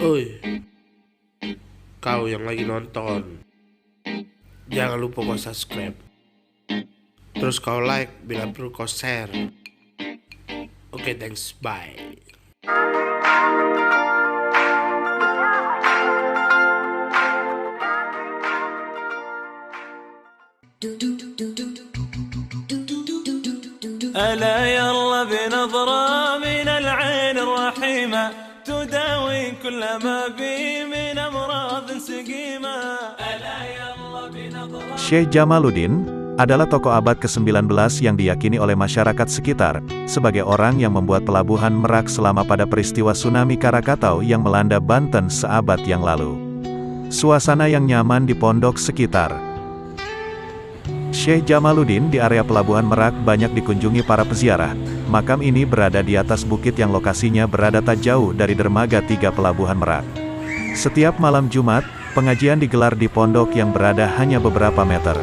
Oi, kau yang lagi nonton, jangan lupa kau subscribe. Terus kau like, bila perlu kau share. Oke, thanks, bye. ألا يلا بنظرة من العين الرحيمة تداوي كل ما بي من أمراض سقيمة. ألا يلا بنظرة. Syekh Jamaluddin adalah tokoh abad ke-19 yang diyakini oleh masyarakat sekitar sebagai orang yang membuat pelabuhan Merak selama pada peristiwa tsunami Krakatau yang melanda Banten seabad yang lalu. Suasana yang nyaman di pondok sekitar Syekh Jamaluddin di area pelabuhan Merak banyak dikunjungi para peziarah. Makam ini berada di atas bukit yang lokasinya berada tak jauh dari dermaga 3 pelabuhan Merak. Setiap malam Jumat, pengajian digelar di pondok yang berada hanya beberapa meter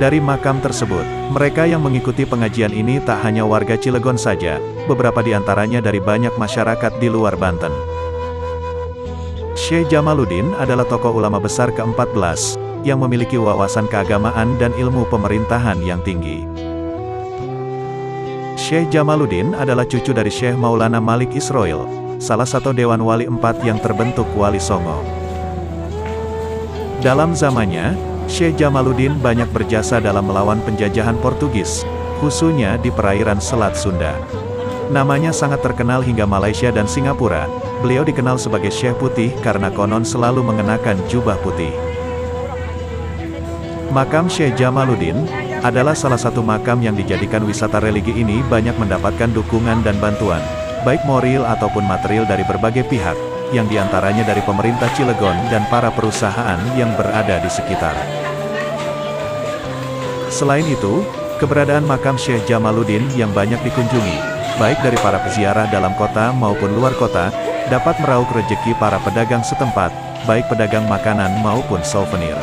dari makam tersebut. Mereka yang mengikuti pengajian ini tak hanya warga Cilegon saja, beberapa di antaranya dari banyak masyarakat di luar Banten. Syekh Jamaluddin adalah tokoh ulama besar ke-14, yang memiliki wawasan keagamaan dan ilmu pemerintahan yang tinggi. Syekh Jamaluddin adalah cucu dari Syekh Maulana Malik Israil, salah satu Dewan Wali 4 yang terbentuk Wali Songo. Dalam zamannya, Syekh Jamaluddin banyak berjasa dalam melawan penjajahan Portugis, khususnya di perairan Selat Sunda. Namanya sangat terkenal hingga Malaysia dan Singapura. Beliau dikenal sebagai Syekh Putih karena konon selalu mengenakan jubah putih. Makam Syekh Jamaluddin adalah salah satu makam yang dijadikan wisata religi. Ini banyak mendapatkan dukungan dan bantuan, baik moral ataupun material dari berbagai pihak, yang diantaranya dari pemerintah Cilegon dan para perusahaan yang berada di sekitar. Selain itu, keberadaan makam Syekh Jamaluddin yang banyak dikunjungi, baik dari para peziarah dalam kota maupun luar kota, dapat meraup rezeki para pedagang setempat, baik pedagang makanan maupun souvenir.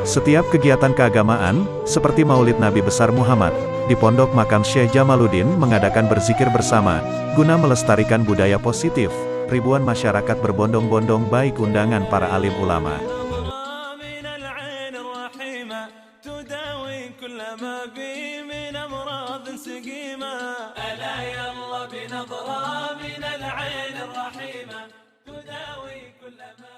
Setiap kegiatan keagamaan, seperti Maulid Nabi Besar Muhammad, di pondok makam Syekh Jamaluddin mengadakan berzikir bersama, guna melestarikan budaya positif. Ribuan masyarakat berbondong-bondong baik undangan para alim ulama. بنظرة من العين الرحيمة تداوي كل ما